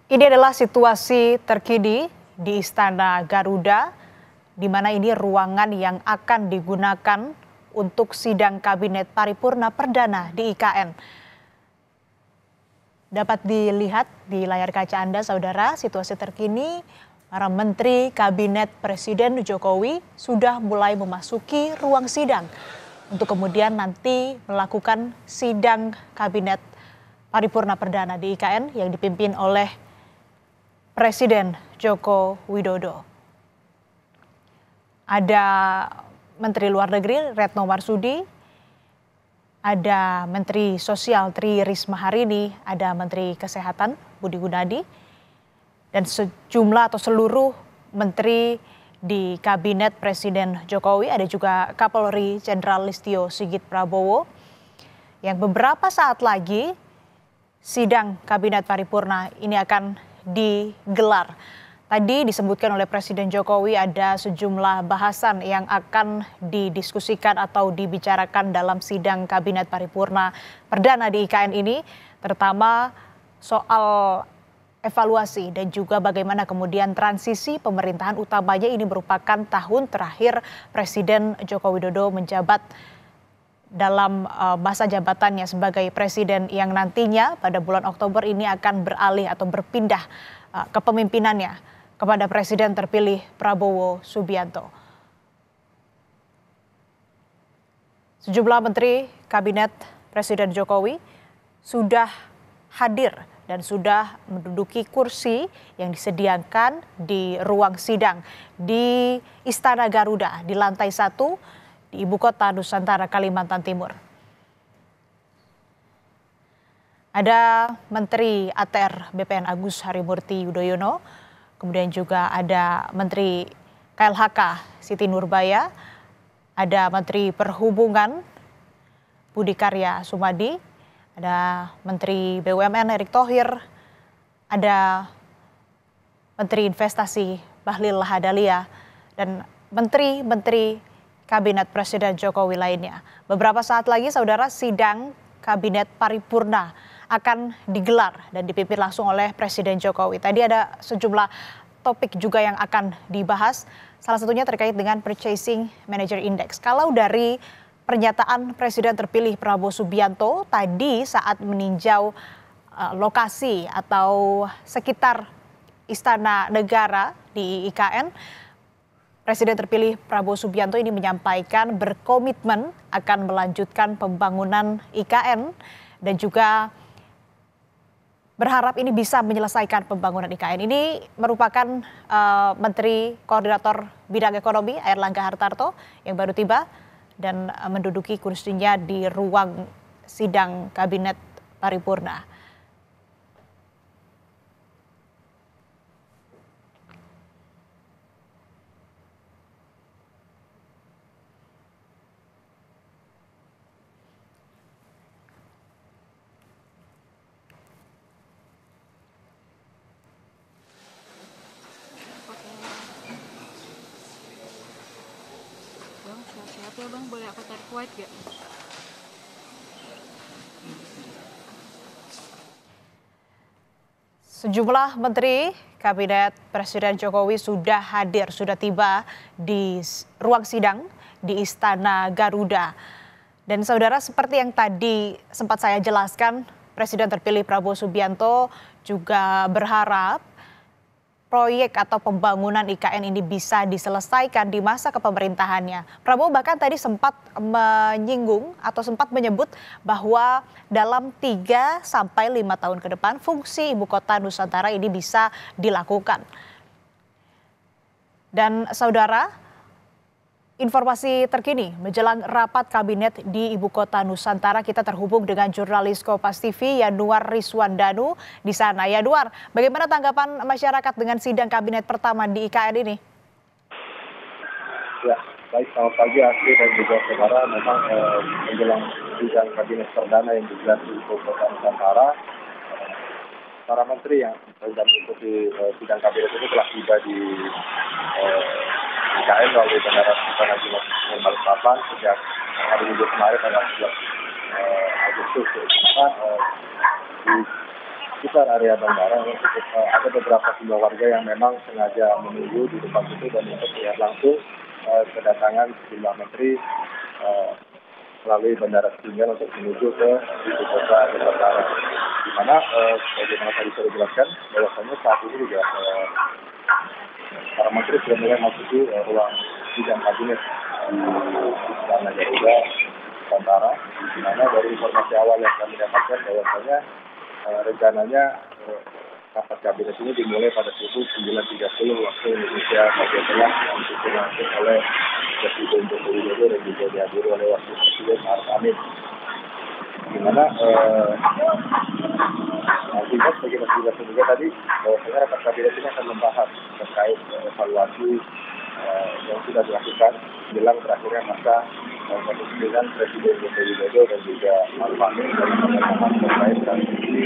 Ini adalah situasi terkini di Istana Garuda, di mana ini ruangan yang akan digunakan untuk sidang Kabinet Paripurna Perdana di IKN. Dapat dilihat di layar kaca Anda, saudara, situasi terkini para menteri Kabinet Presiden Jokowi sudah mulai memasuki ruang sidang untuk kemudian nanti melakukan sidang Kabinet Paripurna Perdana di IKN yang dipimpin oleh Presiden Joko Widodo. Ada Menteri Luar Negeri Retno Marsudi, ada Menteri Sosial Tri Risma Harini, ada Menteri Kesehatan Budi Gunadi, dan sejumlah atau seluruh menteri di Kabinet Presiden Jokowi, ada juga Kapolri Jenderal Listio Sigit Prabowo, yang beberapa saat lagi sidang Kabinet Paripurna ini akan digelar. Tadi disebutkan oleh Presiden Jokowi ada sejumlah bahasan yang akan didiskusikan atau dibicarakan dalam sidang Kabinet Paripurna Perdana di IKN ini, terutama soal evaluasi dan juga bagaimana kemudian transisi pemerintahan, utamanya ini merupakan tahun terakhir Presiden Joko Widodo menjabat dalam masa jabatannya sebagai presiden yang nantinya pada bulan Oktober ini akan beralih atau berpindah kepemimpinannya kepada Presiden terpilih Prabowo Subianto. Sejumlah menteri Kabinet Presiden Jokowi sudah hadir dan sudah menduduki kursi yang disediakan di ruang sidang di Istana Garuda di lantai 1 di Ibu Kota Nusantara, Kalimantan Timur. Ada Menteri ATR BPN Agus Harimurti Yudhoyono, kemudian juga ada Menteri KLHK Siti Nurbaya, ada Menteri Perhubungan Budi Karya Sumadi, ada Menteri BUMN Erick Thohir, ada Menteri Investasi Bahlil Lahadalia, dan menteri-menteri Kabinet Presiden Jokowi lainnya. Beberapa saat lagi, saudara, sidang Kabinet Paripurna akan digelar dan dipimpin langsung oleh Presiden Jokowi. Tadi ada sejumlah topik juga yang akan dibahas, salah satunya terkait dengan Purchasing Manager Index. Kalau dari pernyataan Presiden terpilih Prabowo Subianto tadi saat meninjau lokasi atau sekitar Istana Negara di IKN, Presiden terpilih Prabowo Subianto ini menyampaikan berkomitmen akan melanjutkan pembangunan IKN dan juga berharap ini bisa menyelesaikan pembangunan IKN. Ini merupakan Menteri Koordinator Bidang Ekonomi Airlangga Hartarto yang baru tiba dan menduduki kursinya di ruang sidang Kabinet Paripurna. Bang, siap-siap ya bang, boleh aku tarik white gak? Sejumlah menteri Kabinet Presiden Jokowi sudah hadir, sudah tiba di ruang sidang di Istana Garuda. Dan saudara, seperti yang tadi sempat saya jelaskan, Presiden terpilih Prabowo Subianto juga berharap proyek atau pembangunan IKN ini bisa diselesaikan di masa kepemerintahannya. Prabowo bahkan tadi sempat menyinggung atau sempat menyebut bahwa dalam 3 sampai 5 tahun ke depan fungsi Ibu Kota Nusantara ini bisa dilakukan. Dan saudara, informasi terkini menjelang rapat kabinet di Ibu Kota Nusantara, kita terhubung dengan jurnalis Kompas TV Yanuar Rizwandanu di sana. Yanuar, bagaimana tanggapan masyarakat dengan sidang kabinet pertama di IKN ini? Ya, baik, selamat pagi Asri dan juga saudara. Memang menjelang sidang kabinet perdana yang digelar di Ibu Kota Nusantara, para menteri yang sedang mengikuti sidang kabinet ini telah tiba di IKN melalui Bandara Sultan Hasanuddin Balikpapan sejak hari Minggu kemarin tanggal 11 Agustus. sekitar area bandara ada beberapa jumlah warga yang memang sengaja menunggu di depan situ dan untuk melihat langsung kedatangan sejumlah menteri melalui bandara Ketinggian untuk menuju ke ibu kota Jakarta. Di mana bagaimana tadi saya jelaskan bahwasanya saat ini juga para menteri sudah mulai memasuki ruang sidang kabinet di Istana Garuda Nusantara, di mana dari informasi awal yang kami dapatkan bahwasanya rencananya rapat kabinet ini dimulai pada pukul 9.30 waktu Indonesia bagian tengah yang dipimpin langsung oleh Presiden Joko Widodo dan juga dihadiri oleh Wakil Presiden Maruf Amin. Di mana nantinya sebagai masing-masing juga tadi bahwasanya rapat kabinet ini akan membahas terkait evaluasi yang sudah dilakukan jelang berakhirnya masa kepemimpinan Presiden Joko Widodo dan juga Maruf Amin dalam pemerintahan terkait kasus ini.